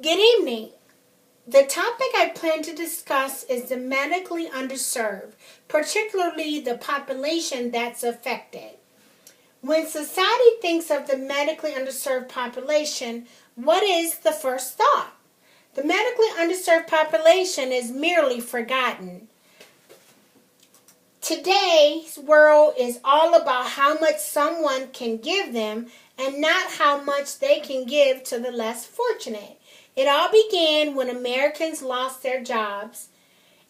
Good evening. The topic I plan to discuss is the medically underserved, particularly the population that's affected. When society thinks of the medically underserved population, what is the first thought? The medically underserved population is merely forgotten. Today's world is all about how much someone can give them and not how much they can give to the less fortunate. It all began when Americans lost their jobs,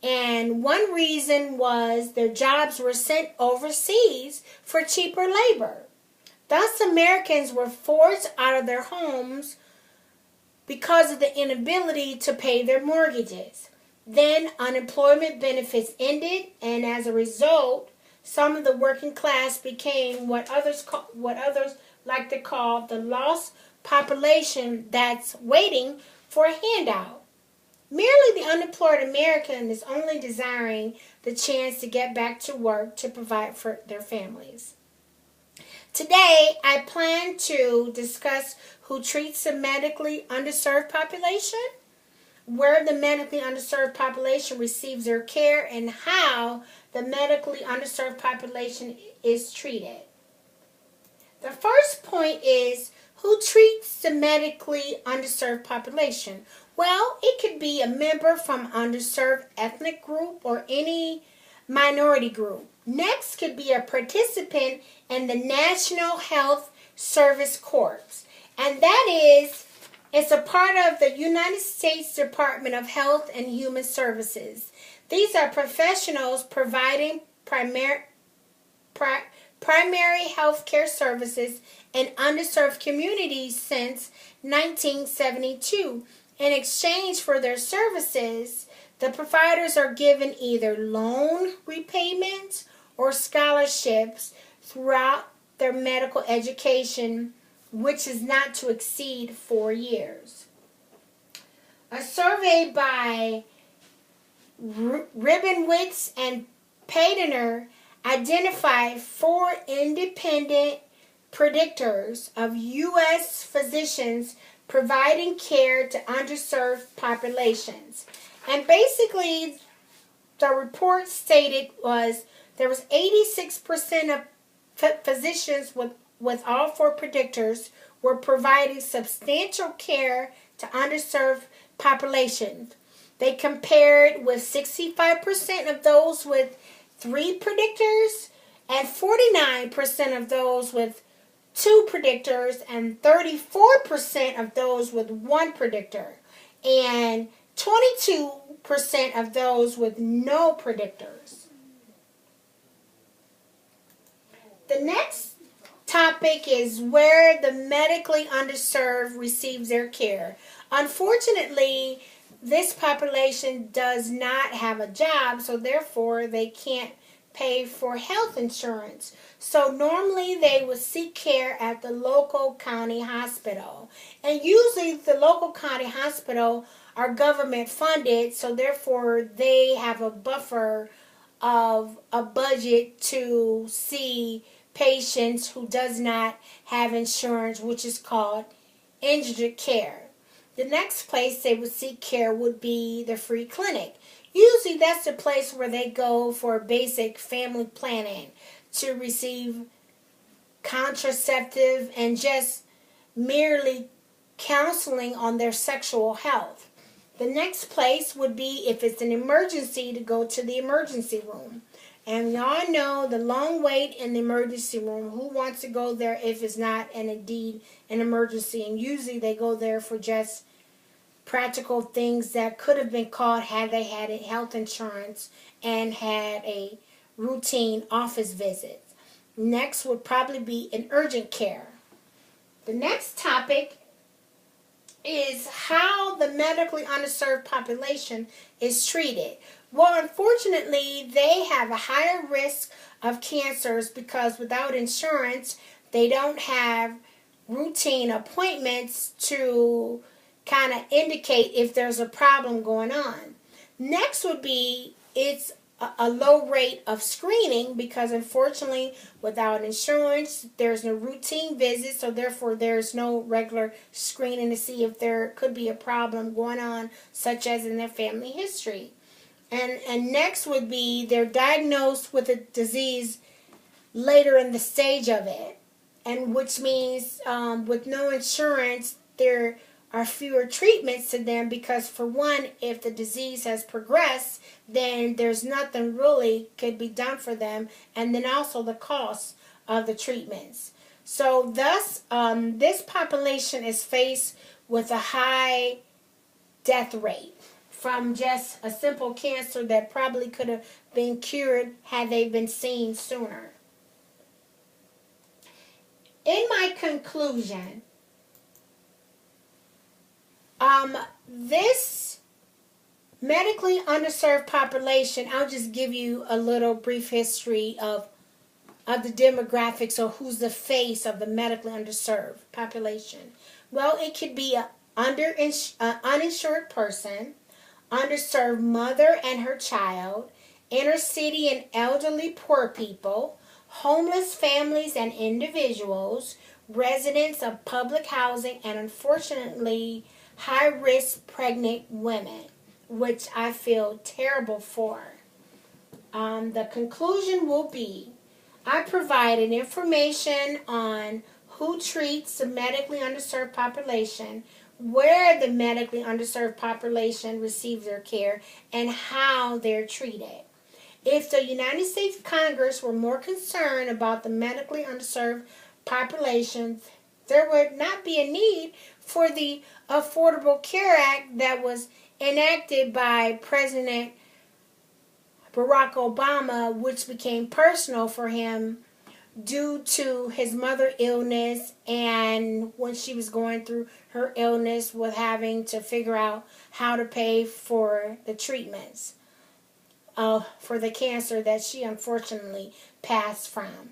and one reason was their jobs were sent overseas for cheaper labor. Thus, Americans were forced out of their homes because of the inability to pay their mortgages. Then unemployment benefits ended, and as a result, some of the working class became what others like to call the lost population that's waiting for a handout. Merely the unemployed American is only desiring the chance to get back to work to provide for their families. Today, I plan to discuss who treats the medically underserved population, where the medically underserved population receives their care, and how the medically underserved population is treated. The first point is who treats the medically underserved population. Well, it could be a member from underserved ethnic group or any minority group. Next could be a participant in the National Health Service Corps, and that is it's a part of the United States Department of Health and Human Services. These are professionals providing primary health care services in underserved communities since 1972. In exchange for their services, the providers are given either loan repayments or scholarships throughout their medical education, which is not to exceed 4 years. A survey by Ribbenwitz and Padener identified 4 independent predictors of U.S. physicians providing care to underserved populations. And basically, the report stated there was 86% of physicians with all 4 predictors were providing substantial care to underserved populations. They compared with 65% of those with 3 predictors and 49% of those with 2 predictors and 34% of those with 1 predictor and 22% of those with no predictors. The next topic is where the medically underserved receives their care. Unfortunately, this population does not have a job, so therefore they can't pay for health insurance. So normally they would seek care at the local county hospital. And usually the local county hospital are government funded, so therefore they have a buffer of a budget to see patients who does not have insurance, which is called indigent care. The next place they would seek care would be the free clinic. Usually that's the place where they go for basic family planning, to receive contraceptive and just merely counseling on their sexual health. The next place would be, if it's an emergency, to go to the emergency room. And we all know the long wait in the emergency room. Who wants to go there if it's not indeed an emergency? And usually they go there for just practical things that could have been caught had they had a health insurance and had a routine office visit. Next would probably be an urgent care. The next topic is how the medically underserved population is treated. Well, unfortunately, they have a higher risk of cancers because without insurance, they don't have routine appointments to kind of indicate if there's a problem going on. Next would be it's a low rate of screening because unfortunately without insurance there's no routine visits, so therefore there's no regular screening to see if there could be a problem going on such as in their family history. And next would be they're diagnosed with a disease later in the stage of it, and which means with no insurance there are fewer treatments to them because for one, if the disease has progressed, then there's nothing really could be done for them, and then also the cost of the treatments. So thus this population is faced with a high death rate from just a simple cancer that probably could have been cured had they been seen sooner. In my conclusion, this medically underserved population, I'll just give you a little brief history of the demographics or who's the face of the medically underserved population. Well, it could be an uninsured person, underserved mother and her child, inner city and elderly poor people, homeless families and individuals, residents of public housing, and unfortunately high-risk pregnant women, which I feel terrible for. The conclusion will be, I provided information on who treats the medically underserved population, where the medically underserved population receives their care, and how they're treated. If the United States Congress were more concerned about the medically underserved populations, there would not be a need for the Affordable Care Act that was enacted by President Barack Obama, which became personal for him due to his mother's illness and when she was going through her illness with having to figure out how to pay for the treatments for the cancer that she unfortunately passed from.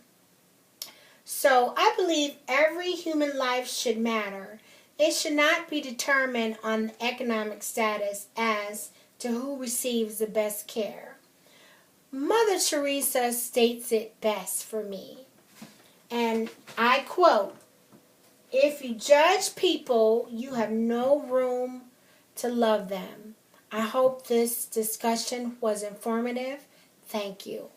So I believe every human life should matter. It should not be determined on economic status as to who receives the best care. Mother Teresa states it best for me. And I quote, "If you judge people, you have no room to love them." I hope this discussion was informative. Thank you.